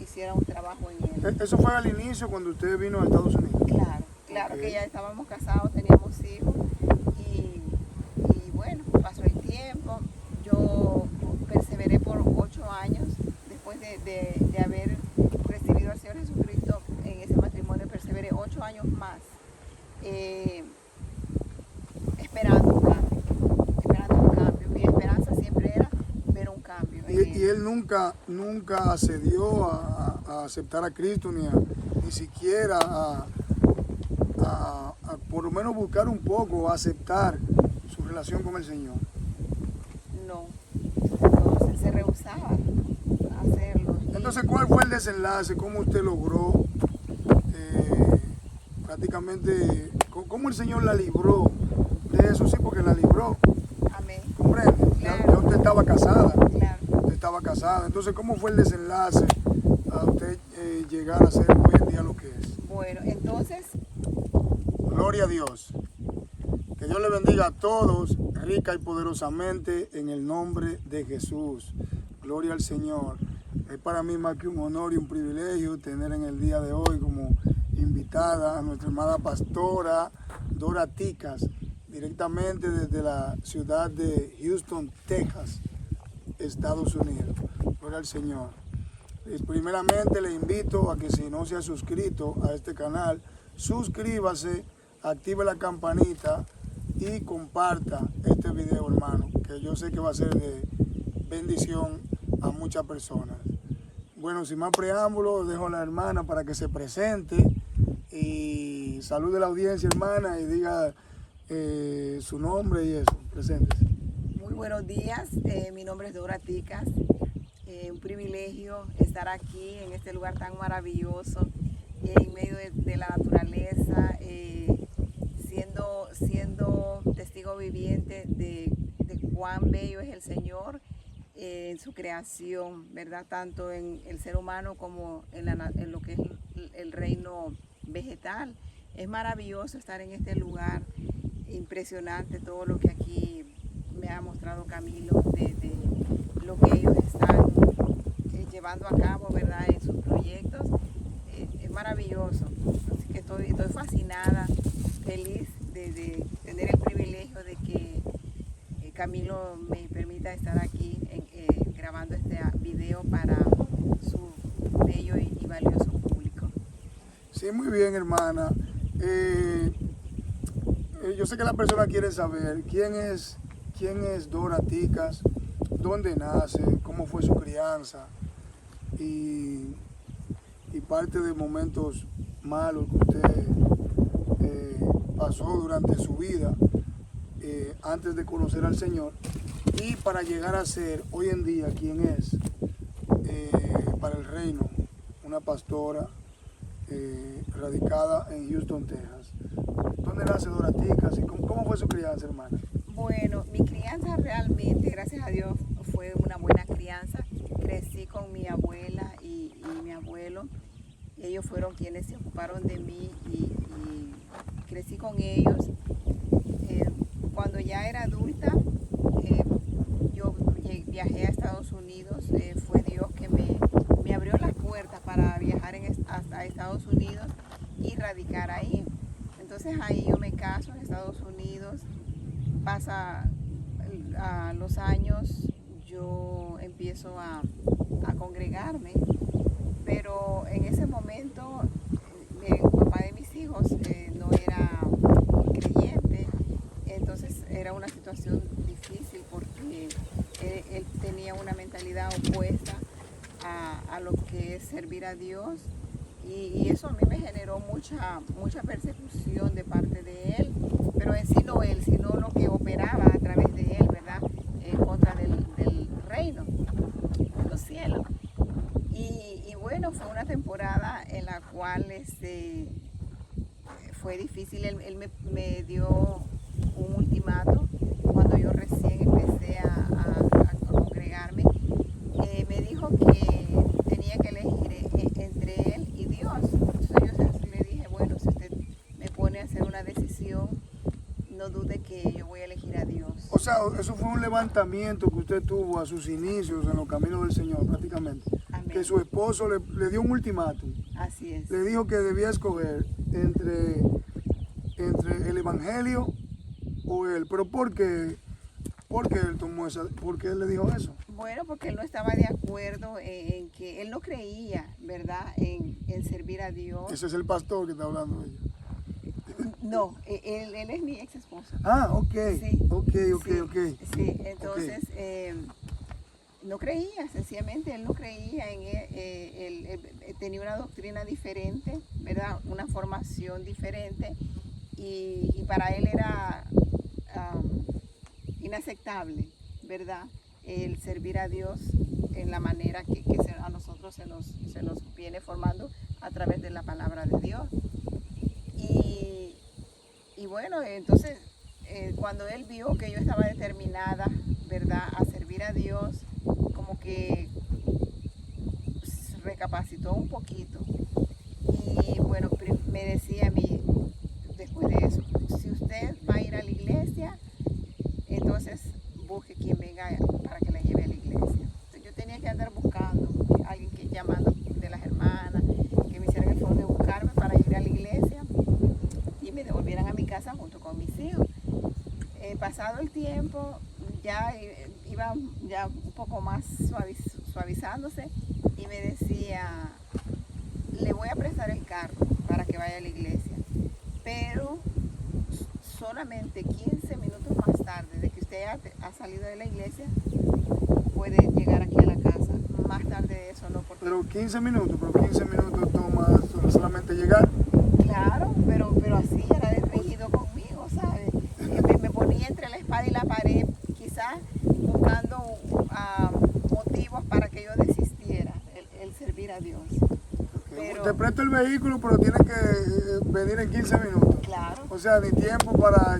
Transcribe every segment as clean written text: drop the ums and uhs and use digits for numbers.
hiciera un trabajo en él. ¿Eso fue al inicio cuando usted vino a Estados Unidos? Claro, claro Ok. que ya estábamos casados, teníamos hijos y bueno, pasó el tiempo. Yo perseveré por 8 años después de haber recibido al Señor Jesucristo en ese matrimonio. Perseveré 8 años más esperando un cambio. Mi esperanza siempre era ver un cambio en Y él. él nunca accedió a aceptar a Cristo, ni siquiera a por lo menos buscar un poco, aceptar su relación con el Señor. No, se rehusaba a hacerlo. Entonces, ¿cuál fue el desenlace? ¿Cómo usted logró prácticamente, cómo el Señor la libró de eso? Sí, porque la libró, Amén. ¿comprende? Ya Claro. usted estaba casada. Claro. Usted estaba casada. Entonces, ¿cómo fue el desenlace a usted llegar a ser hoy en día lo que es? Bueno, entonces, Gloria a Dios. Que Dios le bendiga a todos rica y poderosamente en el nombre de Jesús. Gloria al Señor. Es para mí más que un honor y un privilegio tener en el día de hoy como invitada a nuestra amada pastora Dora Ticas, directamente desde la ciudad de Houston, Texas, Estados Unidos. Gloria al Señor. Primeramente le invito a que si no se ha suscrito a este canal, suscríbase, active la campanita y comparta este video, hermano, que yo sé que va a ser de bendición a muchas personas. Bueno, sin más preámbulos, dejo a la hermana para que se presente y salude a la audiencia, hermana, y diga su nombre y eso. Preséntese. muy buenos días. Mi nombre es Dora Ticas. Un privilegio estar aquí en este lugar tan maravilloso, en medio de la naturaleza, siendo testigo viviente de cuán bello es el Señor en su creación, ¿verdad? Tanto en el ser humano como en lo que es el reino vegetal. Es maravilloso estar en este lugar, impresionante todo lo que aquí me ha mostrado Camilo de lo que ellos están llevando a cabo, ¿verdad? En sus proyectos. Es maravilloso. Así que estoy fascinada, feliz de tener el privilegio de que Camilo me permita estar aquí grabando este video para su bello y valioso público. Sí, muy bien, hermana. Yo sé que la persona quiere saber quién es Dora Ticas, dónde nace, cómo fue su crianza y parte de momentos malos que usted pasó durante su vida antes de conocer al Señor y para llegar a ser hoy en día quien es para el reino, una pastora radicada en Houston, Texas. ¿Dónde nace Dora Ticas y cómo fue su crianza, hermana? Bueno, mi crianza realmente, gracias a Dios, fue una buena crianza. Crecí con mi abuela y mi abuelo. Ellos fueron quienes se ocuparon de mí y crecí con ellos. Cuando ya era adulta, yo viajé a Estados Unidos. Fue Dios que me abrió las puertas para viajar hasta Estados Unidos y radicar ahí. Entonces ahí yo me caso en Estados Unidos. Pasa a los años, yo empiezo a congregarme, pero en ese momento el papá de mis hijos no era creyente, entonces era una situación difícil porque él tenía una mentalidad opuesta a lo que es servir a Dios. Y eso a mí me generó mucha persecución de parte de él, pero en sí no él, sino lo que operaba a través de él, ¿verdad? En contra del reino, de los cielos. Y bueno, fue una temporada en la cual fue difícil. Él me dio un ultimato cuando yo recién empecé a congregarme. Me dijo que tenía que elegir entre él y Dios. Entonces yo le dije, bueno, si usted me pone a hacer una decisión, no dude que yo voy a elegir a Dios. O sea, eso fue un levantamiento que usted tuvo a sus inicios en los caminos del Señor, prácticamente. Amén. que su esposo le dio un ultimátum. Así es. Le dijo que debía escoger entre el evangelio o él. Pero ¿por qué él tomó esa? ¿Por qué él le dijo eso? Bueno, porque él no estaba de acuerdo en que él no creía, ¿verdad?, en servir a Dios. Ese es el pastor que está hablando ella. No, él es mi ex esposo. Ah, ok. Sí, Ok. Sí, entonces no creía, sencillamente él no creía en él tenía una doctrina diferente, ¿verdad?, una formación diferente y para él era inaceptable, ¿verdad?, el servir a Dios en la manera que a nosotros se nos viene formando a través de la palabra de Dios. Y bueno, entonces cuando él vio que yo estaba determinada, ¿verdad?, a servir a Dios, como que recapacitó un poquito. Y bueno, me decía a mí, después de eso, si usted va a ir a la iglesia, entonces busque quien venga para que la lleve a la iglesia. Entonces, yo tenía que andar buscando alguien que llamando de las hermanas, que me hicieran el favor de buscarme para ir a la iglesia y me devolvieran a mi casa junto con mis hijos. Pasado el tiempo, ya iba ya un poco más suavizándose y me decía, le voy a prestar el carro para que vaya a la iglesia, pero solamente 15 minutos más tarde de que usted ha salido de la iglesia, puede llegar aquí a la casa. Más tarde de eso no, porque... Pero 15 minutos toma solamente llegar. Claro, pero así era de rígido conmigo, ¿sabes? Me ponía entre la espada y la pared, quizás buscando motivos para que yo desistiera el servir a Dios. Pero, te presto el vehículo, pero tienes que venir en 15 minutos. claro. O sea, ni tiempo para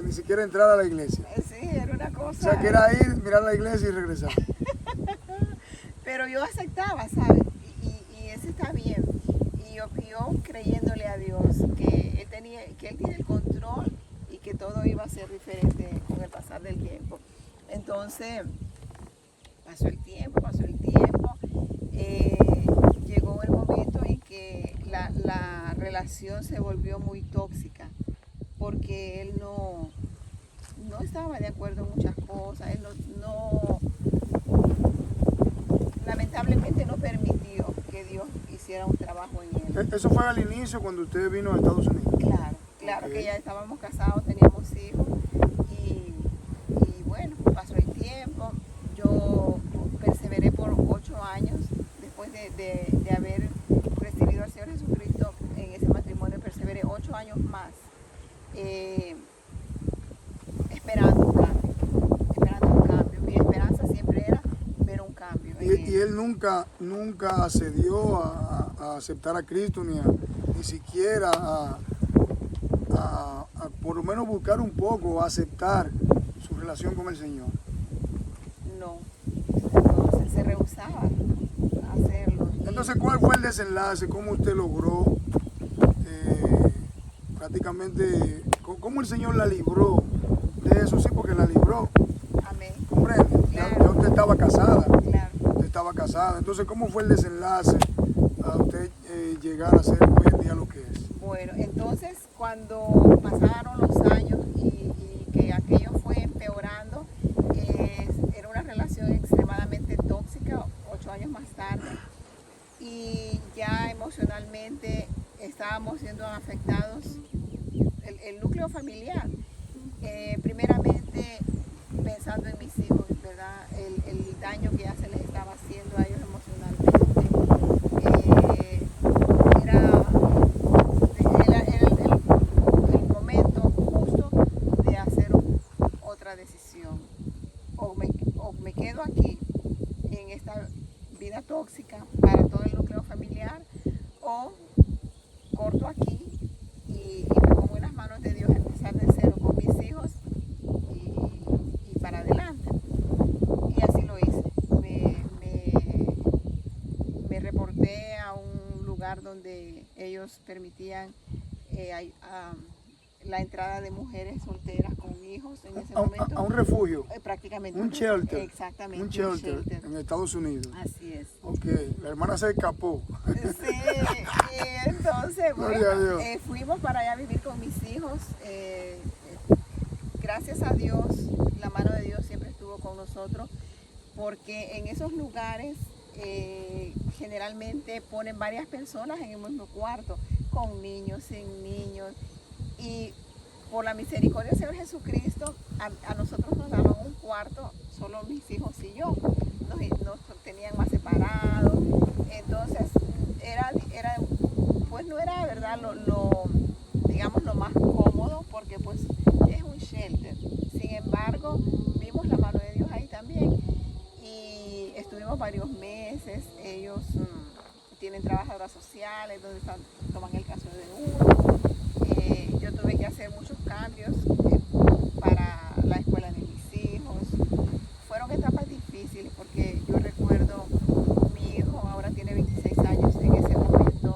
ni siquiera entrar a la iglesia. Sí, era una cosa. O sea, que era ir, mirar la iglesia y regresar. Pero yo aceptaba, ¿sabes? Y eso está bien. Y yo creyéndole a Dios que él tiene el control y que todo iba a ser diferente con el pasar del tiempo. Entonces, pasó el tiempo. Llegó el momento en que la relación se volvió muy tóxica, porque él no estaba de acuerdo en muchas cosas, él lamentablemente no permitió que Dios hiciera un trabajo en él. Eso fue al inicio cuando usted vino a Estados Unidos. Claro, Ok. que ya estábamos casados, teníamos hijos y bueno, pasó el tiempo, yo perseveré por 8 años, después de haber recibido al Señor Jesucristo en ese matrimonio, perseveré 8 años más, esperando un cambio. Mi esperanza siempre era ver un cambio. Y él nunca accedió a aceptar a Cristo, ni siquiera a por lo menos buscar un poco, a aceptar su relación con el Señor. No, entonces se rehusaba a hacerlo. Entonces, ¿cuál fue el desenlace? ¿Cómo usted logró prácticamente, cómo el Señor la libró de eso? Sí, porque la libró. Amén. ¿Comprende? Claro. Ya usted estaba casada. Claro. Usted estaba casada. Entonces, ¿cómo fue el desenlace a usted llegar a ser hoy en día lo que es? Bueno, entonces cuando pasaron los años y que aquello fue empeorando, era una relación extremadamente tóxica, 8 años más tarde, y ya emocionalmente estábamos siendo afectados, el núcleo familiar, primeramente pensando en mis hijos, ¿verdad? El daño que ya se les estaba haciendo a ellos emocionalmente. Era el momento justo de hacer otra decisión. O me quedo aquí en esta vida tóxica para todo el núcleo familiar, o corto aquí y me pongo en las manos de Dios a empezar de cero con mis hijos y para adelante. Y así lo hice. Me reporté a un lugar donde ellos permitían la entrada de mujeres solteras con hijos en ese A momento. un refugio. Prácticamente. Un shelter. Exactamente. Un shelter en Estados Unidos. Así es. Ok, la hermana se escapó. Sí, y entonces, Gloria a Dios. fuimos para allá a vivir con mis hijos. Gracias a Dios, la mano de Dios siempre estuvo con nosotros, porque en esos lugares generalmente ponen varias personas en el mismo cuarto, con niños, sin niños, y por la misericordia del Señor Jesucristo, a nosotros nos daban un cuarto, solo mis hijos y yo, nos tenían más separados, entonces pues no era, ¿verdad?, digamos, lo más cómodo, porque pues es un shelter. Sin embargo, vimos la mano de Dios ahí también, y estuvimos varios meses. Ellos tienen trabajadoras sociales donde toman el caso de uno. Yo tuve que hacer muchos cambios para la escuela de mis hijos. Fueron etapas difíciles, porque yo recuerdo, mi hijo ahora tiene 26 años, en ese momento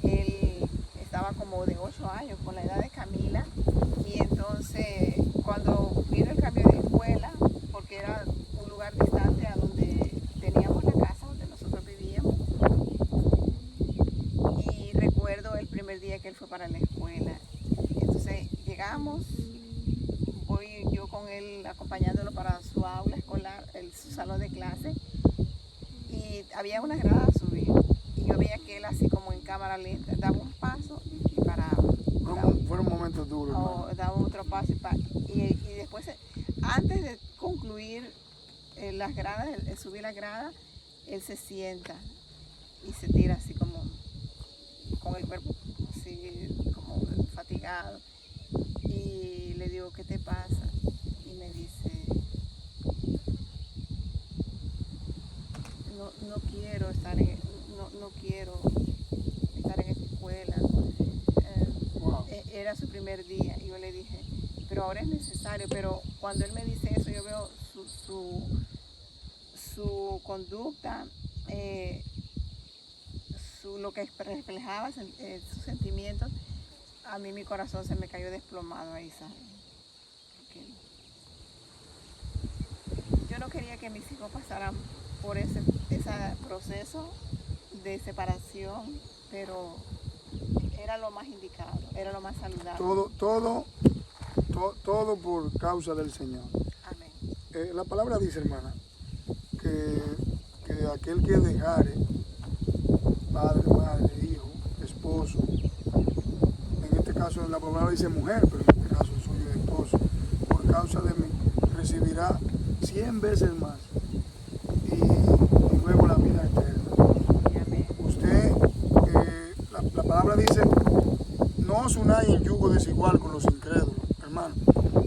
él estaba como de 8 años, con la edad de Camila, y entonces cuando vino el cambio de escuela, porque era un lugar distante a donde teníamos la casa donde nosotros vivíamos, y recuerdo el primer día que él fue para la escuela. Entonces llegamos, voy yo con él acompañándolo para su aula escolar, su salón de clase, y había una grada a subir, y yo veía que él así como en cámara lenta daba un paso y paraba. Fueron momentos duros, hermano. Daba otro paso y después, antes de concluir las gradas, subir la grada, él se sienta y se tira así como con el cuerpo así como fatigado, y le digo, ¿qué te pasa? Y me dice, no quiero estar no quiero estar en esta escuela. Wow. Era su primer día, y yo le dije, pero ahora es necesario. Pero cuando él me dice eso, yo veo su conducta, lo que reflejaba, sus sentimientos. A mí mi corazón se me cayó desplomado ahí, ¿sabes? Porque yo no quería que mis hijos pasaran por ese proceso de separación, pero era lo más indicado, era lo más saludable. Todo por causa del Señor. Amén. La palabra dice, hermana, que aquel que dejare padre, madre, hijo, esposo, en este caso la palabra dice mujer, pero en este caso soy el esposo, por causa de mí, recibirá 100 veces más y luego la vida eterna. Amén. Usted, la palabra dice, no os unáis en yugo desigual con los incrédulos, hermano.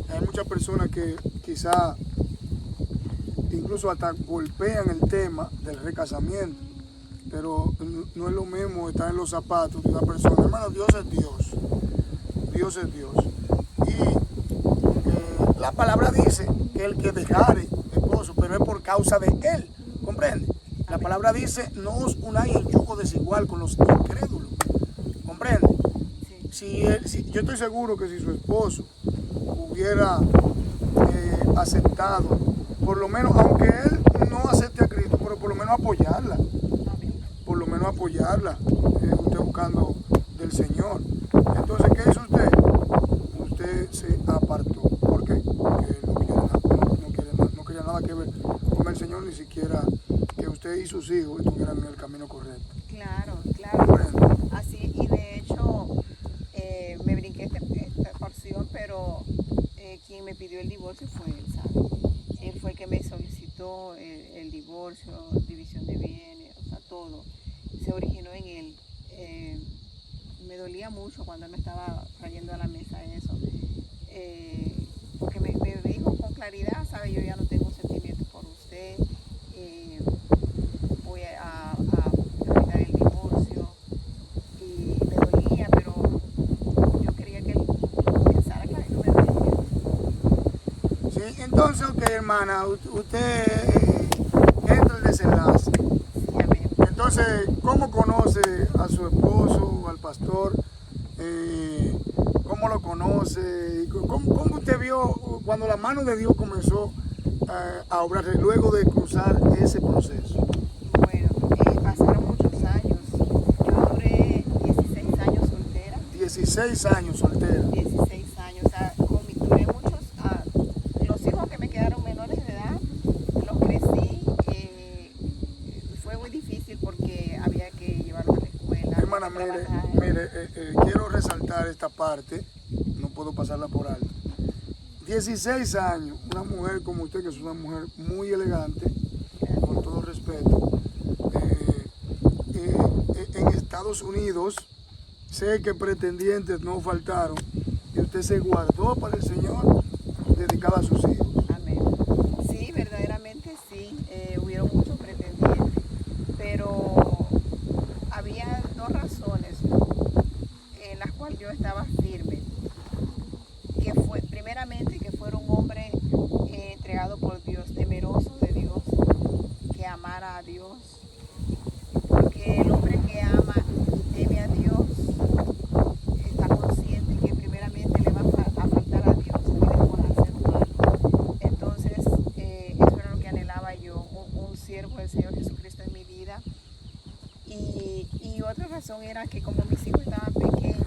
Hay muchas personas que quizá incluso hasta golpean el tema del recasamiento, pero no es lo mismo estar en los zapatos de una persona. Hermano, Dios es Dios. Dios es Dios. Y la palabra dice que el que dejare esposo, pero es por causa de él. ¿Comprende? La palabra dice, no os unáis en yugo desigual con los incrédulos. ¿Comprende? Sí. Yo estoy seguro que si su esposo hubiera aceptado, por lo menos, aunque él no acepte a Cristo, pero por lo menos apoyarla. Por lo menos apoyarla, usted buscando del Señor. Entonces, ¿qué hizo usted? Usted se apartó. ¿Por qué? Porque él no quería nada que ver con el Señor, ni siquiera que usted y sus hijos estuvieran en el camino correcto. Claro. Bueno. Así, y de hecho, me brinqué esta porción, pero quien me pidió el divorcio fue él, ¿sabe? Él fue el que me solicitó el divorcio, división de bienes, o sea, todo. Se originó en él. Me dolía mucho cuando él me estaba trayendo a la mesa eso, porque me dijo con claridad, ¿sabe? Yo ya no tengo sentimientos por usted, voy a evitar el divorcio, y me dolía, pero yo quería que él pensara claro, no me dolía. Sí, entonces, ok, hermana, usted entra el desenlace. Sí, amén. Entonces, ¿cómo conoce a su esposo, al pastor? ¿Cómo ¿Cómo lo conoce? ¿Cómo usted vio cuando la mano de Dios comenzó a obrar luego de cruzar ese proceso? Bueno, pasaron muchos años. Yo duré 16 años soltera. 16 años soltera. 16 años. O sea, duré muchos. Los hijos que me quedaron menores de edad, los crecí. Fue muy difícil porque había que llevarlos a la escuela. Hermana, mire, quiero resaltar esta parte, no puedo pasarla por alto. 16 años, una mujer como usted, que es una mujer muy elegante, con todo respeto, en Estados Unidos, sé que pretendientes no faltaron y usted se guardó para el Señor, dedicada a sus hijos. Amén. Sí, verdaderamente sí, hubieron muchos pretendientes, pero había dos razones en las cuales yo estaba firme. Que fue, primeramente, que fuera un hombre entregado por Dios, temeroso de Dios, que amara a Dios. Porque el hombre que ama y teme a Dios está consciente que primeramente le va a faltar a Dios y después a hacer mal. Entonces, eso era lo que anhelaba yo, un siervo del Señor Jesucristo en mi vida. Y otra razón era que como mis hijos estaban pequeños,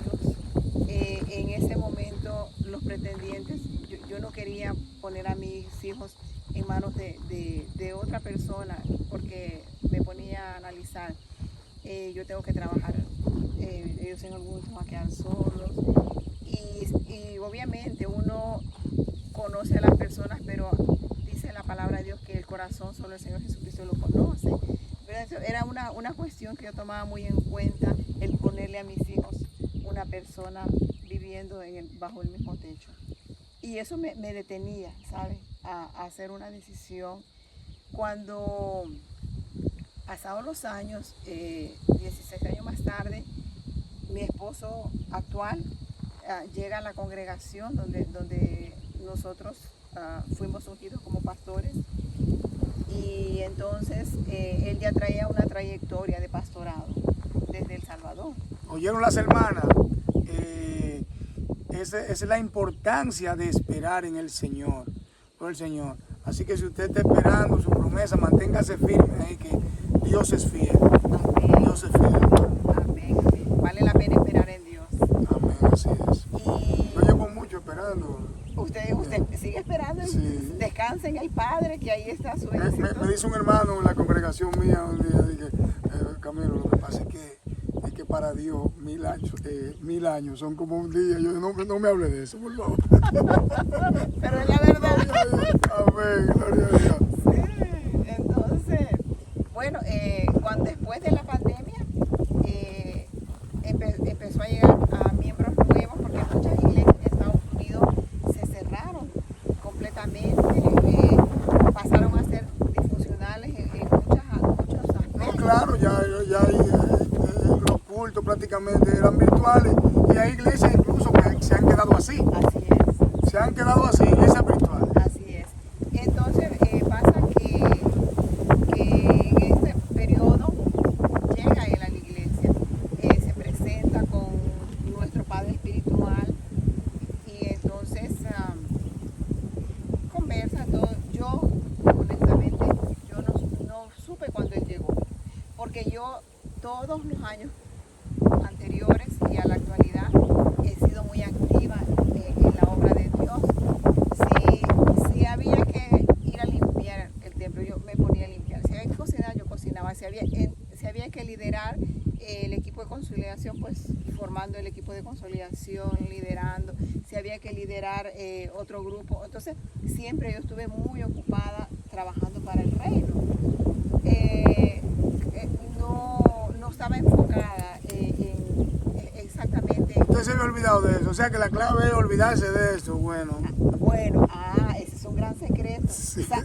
en ese momento los pretendientes, yo no quería poner a mis hijos en manos de otra persona, porque me ponía a analizar, yo tengo que trabajar, ellos en algún momento van a quedar solos, y obviamente uno conoce a las personas, pero dice la palabra de Dios que el corazón solo el Señor Jesucristo lo conoce. Pero era una cuestión que yo tomaba muy en cuenta, el ponerle a mis hijos una persona viviendo bajo el mismo techo. Y eso me detenía, ¿sabes? A hacer una decisión. Cuando pasados los años, 16 años más tarde, mi esposo actual llega a la congregación donde nosotros fuimos ungidos como pastores. Y entonces él ya traía una trayectoria de pastorado desde El Salvador. ¿Oyeron las hermanas? Esa es la importancia de esperar en el Señor, por el Señor. Así que si usted está esperando su promesa, manténgase firme ahí, que Dios es fiel. Amén. Dios es fiel. Amén. Vale la pena esperar en Dios. Amén, así es. Y Yo llevo mucho esperando. usted sigue esperando y Sí. descanse en el Padre, que ahí está su Me éxito. dice un hermano en la congregación mía un día, dije, Camilo, lo que pasa es que para Dios 1000 años son como un día. Yo no me hable de eso, por favor. Pero es la verdad. Amén, gloria a Dios. Sí. Entonces, bueno, después de la pandemia empezó a llegar a miembros nuevos, porque muchas iglesias en Estados Unidos se cerraron completamente, pasaron a ser disfuncionales en muchos aspectos. No, claro, ya los cultos prácticamente eran virtuales y hay iglesias incluso que se han quedado así. Así es. Se han quedado así, iglesias virtuales. Así es. Entonces pasa que en ese periodo llega él a la iglesia, se presenta con nuestro Padre Espiritual y entonces conversa todo. Yo, honestamente, yo no supe cuándo él llegó, porque yo todos los años anteriores y a la actualidad he sido muy activa en la obra de Dios. Si había que ir a limpiar el templo, yo me ponía a limpiar. Si había que cocinar, yo cocinaba. Si había que liderar el equipo de consolidación, pues formando el equipo de consolidación, liderando. Si había que liderar otro grupo. Entonces, siempre yo estuve muy ocupada trabajando para el reino. No estaba enfocada exactamente. Usted se había olvidado de eso, o sea que la clave es olvidarse de eso, bueno. Bueno, ese es un gran secreto. Sí. O sea,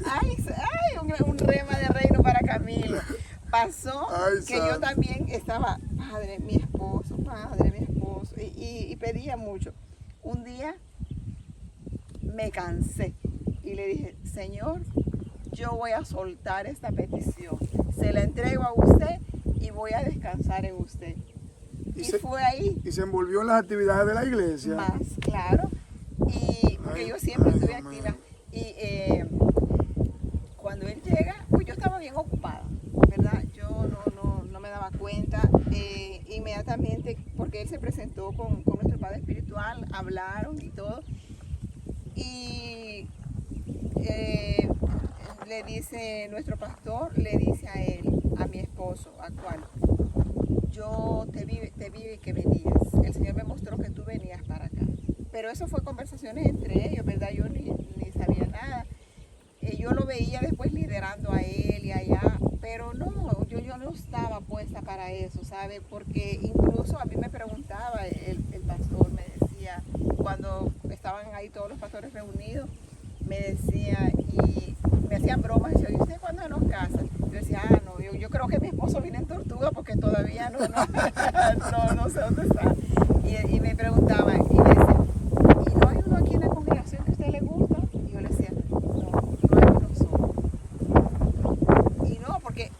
un rema de reino para Camilo. Pasó que yo también estaba, padre, mi esposo, y pedía mucho. Un día me cansé y le dije, Señor, yo voy a soltar esta petición. Se la entrego a usted y voy a descansar en usted. Y fue ahí. Y se envolvió en las actividades de la iglesia. Más claro. Y porque Ay, yo siempre ay, estuve Dios mío. activa. Y cuando él llega, pues yo estaba bien ocupada, ¿verdad? Yo no me daba cuenta. Inmediatamente, porque él se presentó con nuestro padre espiritual, hablaron y todo. Y le dice nuestro pastor, le dice a él, a mi esposo actual, yo te vi que venías, el Señor me mostró que tú venías para acá. Pero eso fue conversaciones entre ellos, ¿verdad? Yo ni sabía nada. Yo lo veía después liderando a él y allá, pero no, yo no estaba puesta para eso, ¿sabe? Porque incluso a mí me preguntaba el pastor, me decía, cuando estaban ahí todos los pastores reunidos, me decía, y me hacían bromas, decía, ¿y usted cuándo nos casa? Yo decía, no, yo creo que mi esposo viene en Tortuga porque todavía no sé dónde está. Y me preguntaba, y me decía, ¿y no hay uno aquí en la congregación que a usted le gusta? Y yo le decía, no hay uno solo. Y no, porque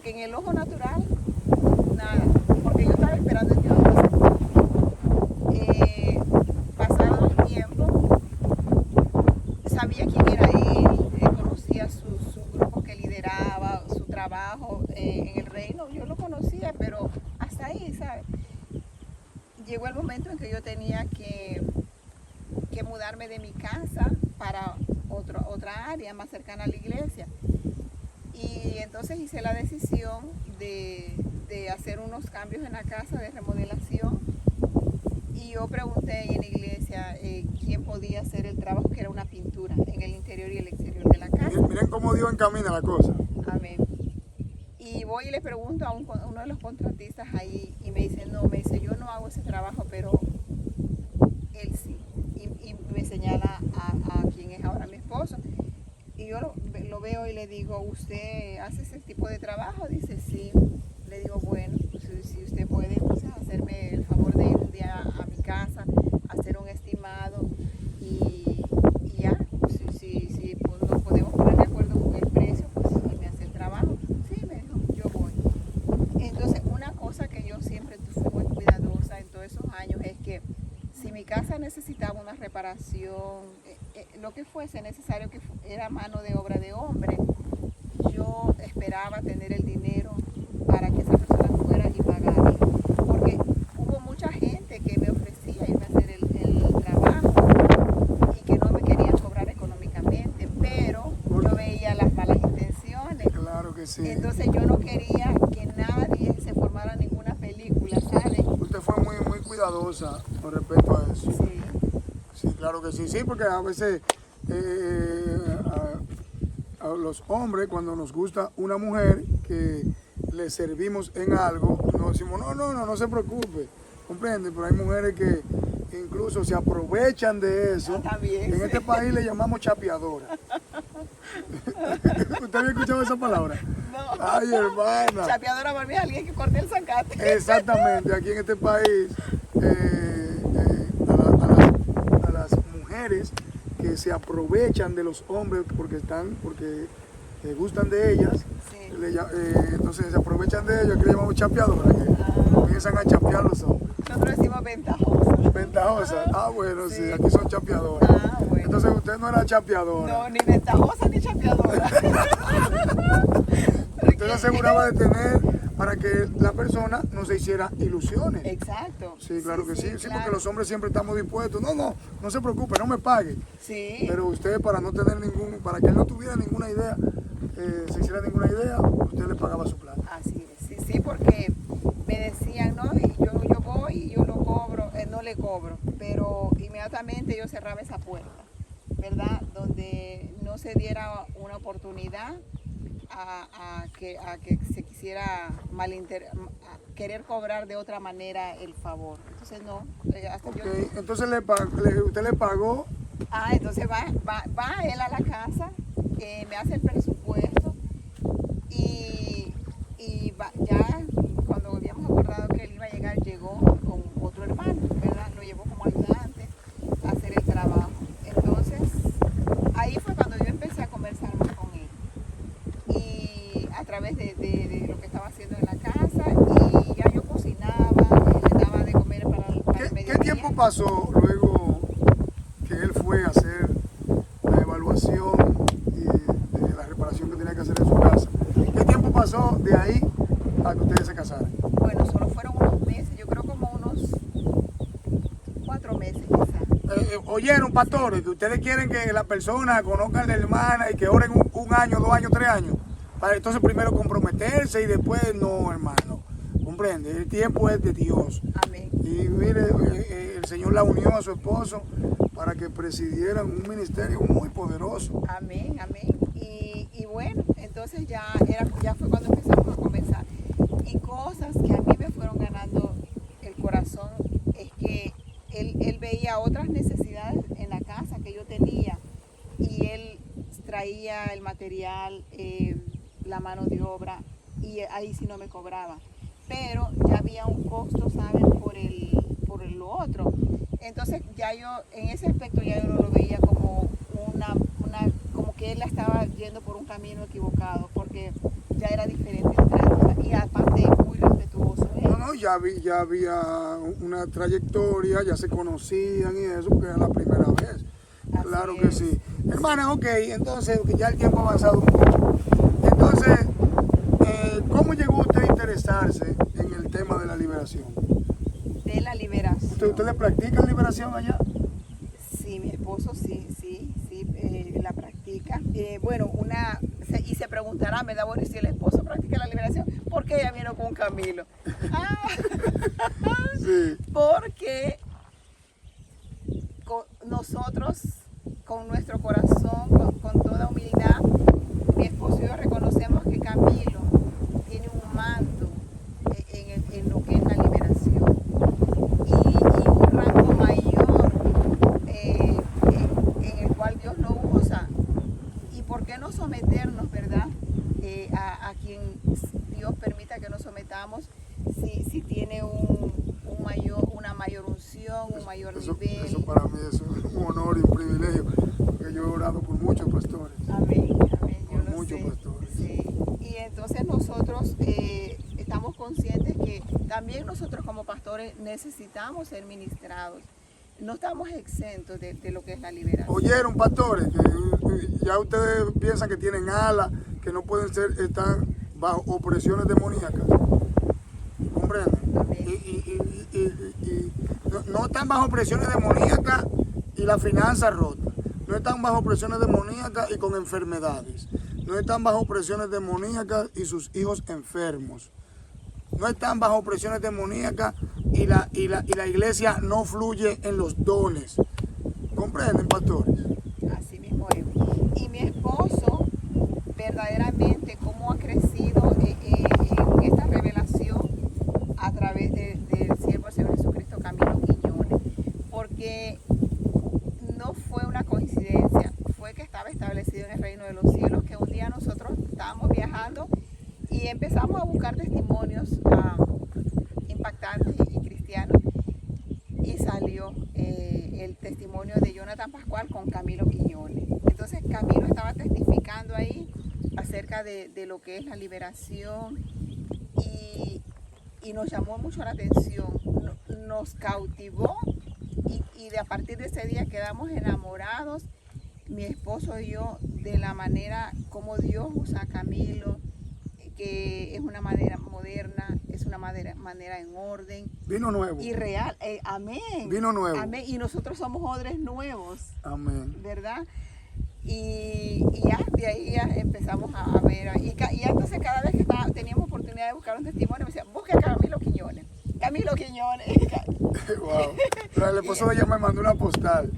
en el ojo natural, nada, porque yo estaba esperando en Dios. Pasado el tiempo, sabía quién era él, conocía sus grupos que lideraba, su trabajo en el reino, yo lo conocía, pero hasta ahí, ¿sabes? Llegó el momento en que yo tenía que mudarme de mi casa para otra área más cercana a la iglesia. Y entonces hice la decisión de hacer unos cambios en la casa, de remodelación. Y yo pregunté ahí en la iglesia quién podía hacer el trabajo, que era una pintura en el interior y el exterior de la casa. Miren cómo Dios encamina la cosa. Amén. Y voy y le pregunto a uno de los contratistas ahí y me dice, no, yo no hago ese trabajo, pero él sí. Y me señala a quien es ahora mi esposo. Y yo lo veo y le digo, ¿usted hace ese tipo de trabajo? Dice, sí. Le digo, bueno, si usted puede entonces hacerme el favor de ir un día a mi casa, hacer un estimado y ya, si pues, nos podemos poner de acuerdo con el precio, pues él me hace el trabajo. Sí, me dijo, yo voy. Entonces, una cosa que yo siempre fui muy cuidadosa en todos esos años es que si mi casa necesitaba una reparación, lo que fuese necesario, que era mano de obra de hombre, yo esperaba tener el dinero para que esa persona fuera y pagara. Porque hubo mucha gente que me ofrecía irme a hacer el trabajo y que no me querían cobrar económicamente, pero yo veía las malas intenciones. Claro que sí. Entonces yo no quería que nadie se formara ninguna película, ¿sabes? Usted fue muy cuidadosa con respecto a eso. Sí. Sí, claro que sí. Sí, porque a veces a los hombres, cuando nos gusta una mujer que le servimos en algo, nos decimos, no se preocupe, comprende, pero hay mujeres que incluso se aprovechan de eso. También, En sí. este país le llamamos chapeadora. ¿Usted había escuchado esa palabra? No. Ay, hermana. Chapeadora para mí es alguien que corte el zacate. Exactamente, aquí en este país a las mujeres que se aprovechan de los hombres porque gustan de ellas, Sí. entonces se aprovechan de ellos, que le llamamos chapeadoras, que comienzan a chapear los hombres. Nosotros decimos ventajosa. Ventajosas, bueno, sí, Sí. aquí son chapeadoras. Bueno. Entonces usted no era chapeadora. No, ni ventajosa ni chapeadora. Usted aseguraba de tener para que la persona no se hiciera ilusiones. Exacto. Sí, claro que sí, claro. porque los hombres siempre estamos dispuestos. No se preocupe, no me pague. Sí. Pero usted para para que él no tuviera ninguna idea, se hiciera ninguna idea, usted le pagaba su plata. Así es. Sí, porque me decían, no, y yo voy y yo lo cobro, no le cobro, pero inmediatamente yo cerraba esa puerta, ¿verdad? Donde no se diera una oportunidad a que se quisiera querer cobrar de otra manera el favor. Entonces no, hasta Okay. Entonces usted le pagó. Entonces va él a la casa, me hace el presupuesto y ya cuando habíamos acordado que él iba a llegar, llegó con otro hermano, ¿verdad? Lo llevó como ayudante a hacer el trabajo. Entonces ahí fue cuando yo empecé a conversar más con él y a través de lo que estaba haciendo en la casa, y ya yo cocinaba, le daba de comer para el mediodía. ¿Qué tiempo pasó luego fue a hacer la evaluación y de la reparación que tenía que hacer en su casa. ¿Qué tiempo pasó de ahí a que ustedes se casaran? Bueno, solo fueron unos meses, yo creo como unos 4 meses quizás. Oyeron, pastores, que ustedes quieren que la persona conozca a la hermana y que oren un año, 2 años, 3 años, para entonces primero comprometerse y después no, hermano. Comprende, el tiempo es de Dios. Amén. Y mire, el Señor la unió a su esposo para que presidieran un ministerio muy poderoso. Amén, amén. Y bueno, entonces ya fue cuando empezamos a conversar. Y cosas que a mí me fueron ganando el corazón es que él veía otras necesidades en la casa que yo tenía y él traía el material, la mano de obra y ahí sí no me cobraba. Pero ya había un costo, ¿saben? Por lo otro. Entonces ya yo, en ese aspecto ya yo no lo veía como como que él la estaba yendo por un camino equivocado, porque ya era diferente el trato y aparte muy respetuoso. No, ya había una trayectoria, ya se conocían y eso, porque era la primera vez. Así Claro que es. sí. Hermana, ok, entonces ya el tiempo ha avanzado un poco. Entonces, ¿cómo llegó usted a interesarse en el tema de la liberación? De la liberación. ¿Ustedes practican liberación allá? Sí, mi esposo sí, la practica. Bueno, y se preguntará, me da bueno, ¿y si el esposo practica la liberación? ¿Por qué ella vino con Camilo? Sí. Porque nosotros, con nuestro corazón, con toda humildad, mi esposo y yo reconocemos que Camilo tiene un manto en lo que es la liberación y un rango mayor en el cual Dios lo usa. ¿Y por qué no someternos, verdad? A quien Dios permita que nos sometamos si tiene una mayor unción, un mayor nivel. Eso para mí es un honor y un privilegio, porque yo he orado por muchos pastores. Amén, amén, yo Por lo muchos sé. pastores. Sí. Y entonces nosotros estamos conscientes que también nosotros como pastores necesitamos ser ministrados. No estamos exentos de lo que es la liberación. Oyeron, pastores, que ya ustedes piensan que tienen alas, que no pueden estar bajo opresiones demoníacas. ¿Comprenden? Amén. Y no están bajo presiones demoníacas y la finanza rota. No están bajo presiones demoníacas y con enfermedades. No están bajo presiones demoníacas y sus hijos enfermos. No están bajo presiones demoníacas y la iglesia no fluye en los dones. ¿Comprenden, pastores? Así mismo es. Y mi esposo, verdaderamente, cómo ha crecido en esta revelación a través del siervo del Señor Jesucristo, Camilo Quiñones. Porque no fue una coincidencia, fue que estaba establecido en el reino de los cielos, que un día nosotros estábamos viajando y empezamos a buscar testimonios impactantes y cristianos y salió el testimonio de Jonathan Pascual con Camilo Quiñones. Entonces Camilo estaba testificando ahí acerca de lo que es la liberación y nos llamó mucho la atención, nos cautivó y a partir de ese día quedamos enamorados, mi esposo y yo, de la manera como Dios usa a Camilo, que es una manera moderna, es una manera en orden. Vino nuevo. Y real, amén. Vino nuevo. Amén. Y nosotros somos odres nuevos. Amén. ¿Verdad? Y ya, de ahí ya empezamos a ver. Y entonces cada vez que teníamos oportunidad de buscar un testimonio, me decía, busca a Camilo Quiñones. Camilo Quiñones. Wow. Pero el esposo de ella me mandó una postal.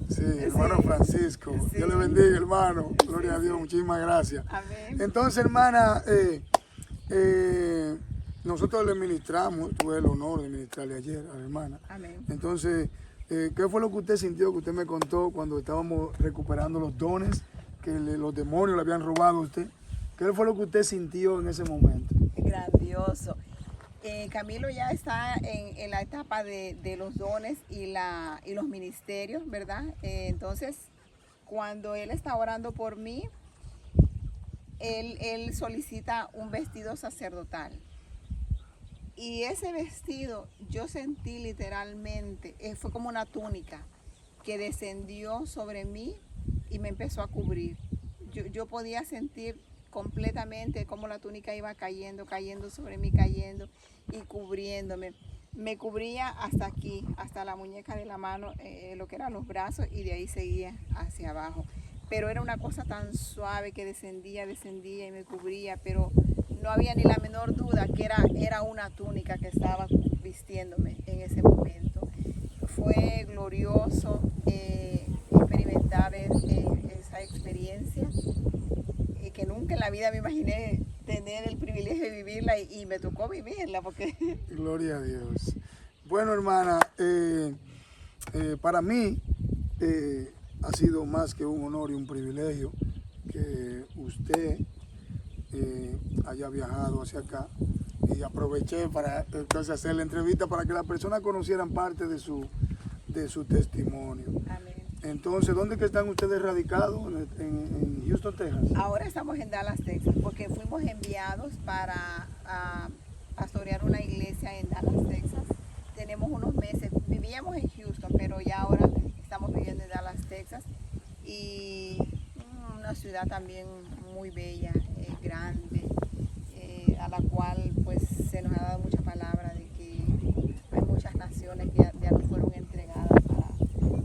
Sí, hermano Francisco. Sí. Dios le bendiga, hermano. Gloria a Dios, muchísimas gracias. Amén. Entonces, hermana, nosotros le ministramos, tuve el honor de ministrarle ayer a la hermana. Amén. Entonces, ¿qué fue lo que usted sintió, que usted me contó cuando estábamos recuperando los dones que los demonios le habían robado a usted? ¿Qué fue lo que usted sintió en ese momento? Grandioso. Camilo ya está en la etapa de los dones y los ministerios, ¿verdad? Entonces, cuando él está orando por mí, él solicita un vestido sacerdotal. Y ese vestido yo sentí literalmente, fue como una túnica. que descendió sobre mí y me empezó a cubrir. Yo podía sentir completamente cómo la túnica iba cayendo sobre mí, cayendo y cubriéndome. Me cubría hasta aquí, hasta la muñeca de la mano, lo que eran los brazos, y de ahí seguía hacia abajo. Pero era una cosa tan suave que descendía y me cubría, pero no había ni la menor duda que era una túnica que estaba vistiéndome en ese momento. Fue glorioso experimentar esa experiencia que nunca en la vida me imaginé tener el privilegio de vivirla, y me tocó vivirla porque... Gloria a Dios. Bueno, hermana, para mí ha sido más que un honor y un privilegio que usted haya viajado hacia acá, y aproveché para entonces hacer la entrevista para que las personas conocieran parte de su testimonio. Amén. Entonces, ¿dónde que están ustedes radicados? ¿En Houston, Texas? Ahora estamos en Dallas, Texas, porque fuimos enviados para pastorear una iglesia en Dallas, Texas. Tenemos unos meses, vivíamos en Houston, pero ya ahora estamos viviendo en Dallas, Texas, y una ciudad también muy bella, grande, a la cual pues se nos ha dado mucha palabra de que hay muchas naciones que ya nos fueron entregadas para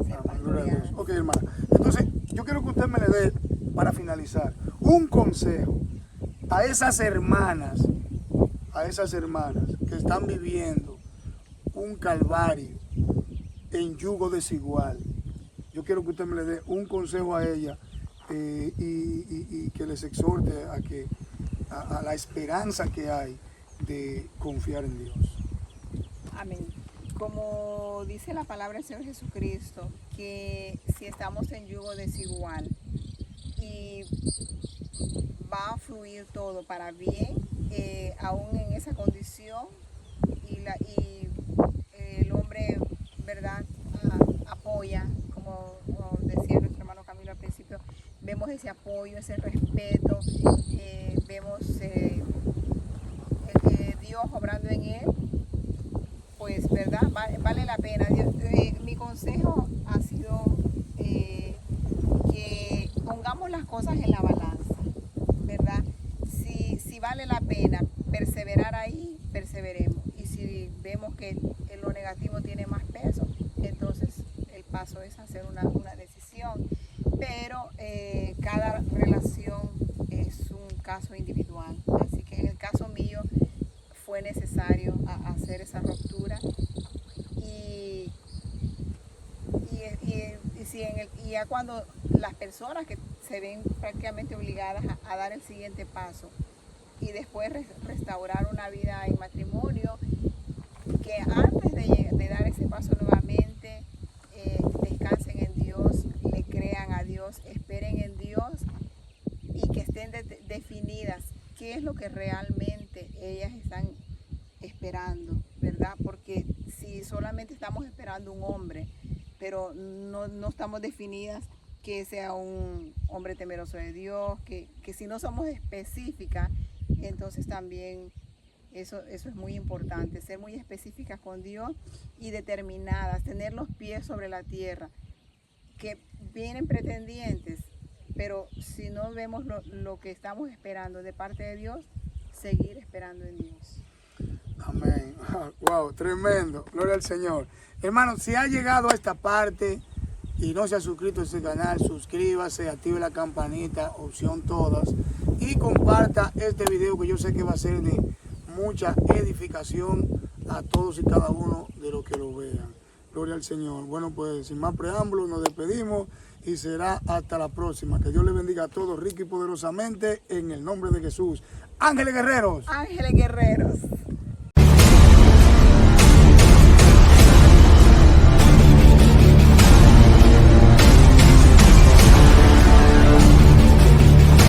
ser pastoreadas. Ok, hermana. Entonces, yo quiero que usted me le dé, para finalizar, un consejo a esas hermanas que están viviendo un calvario en yugo desigual. Yo quiero que usted me le dé un consejo a ella y que les exhorte a la esperanza que hay de confiar en Dios. Amén. Como dice la palabra del Señor Jesucristo, que si estamos en yugo desigual y va a fluir todo para bien, aún en esa condición, y el hombre, ¿verdad?, apoya, como decía nuestro hermano Camilo al principio, vemos ese apoyo, ese respeto, vemos Dios obrando en él, pues, ¿verdad?, vale la pena. Mi consejo ha sido que pongamos las cosas en la balanza, ¿verdad? Si vale la pena perseverar ahí, perseveremos. Y si vemos que lo negativo tiene más peso, entonces el paso es hacer una decisión. Pero cada relación es un caso individual. Así que en el caso mío fue necesario hacer esa ruptura. Y ya cuando las personas que se ven prácticamente obligadas a dar el siguiente paso y después restaurar una vida en matrimonio, que antes de dar ese paso nuevamente descansen en Dios, le crean a Dios, esperen en Dios, y que estén definidas qué es lo que realmente ellas están esperando, ¿verdad? Porque si solamente estamos esperando un hombre, pero no estamos definidas que sea un hombre temeroso de Dios, que si no somos específicas, entonces también eso es muy importante, ser muy específicas con Dios y determinadas, tener los pies sobre la tierra, que vienen pretendientes, pero si no vemos lo que estamos esperando de parte de Dios, seguir esperando en Dios. Amén. Wow, tremendo. Gloria al Señor. Hermano, si ha llegado a esta parte y no se ha suscrito a este canal, suscríbase, active la campanita, opción todas, y comparta este video, que yo sé que va a ser de mucha edificación a todos y cada uno de los que lo vean. Gloria al Señor. Bueno, pues sin más preámbulos, nos despedimos y será hasta la próxima. Que Dios les bendiga a todos rico y poderosamente en el nombre de Jesús. Ángeles guerreros. Ángeles guerreros.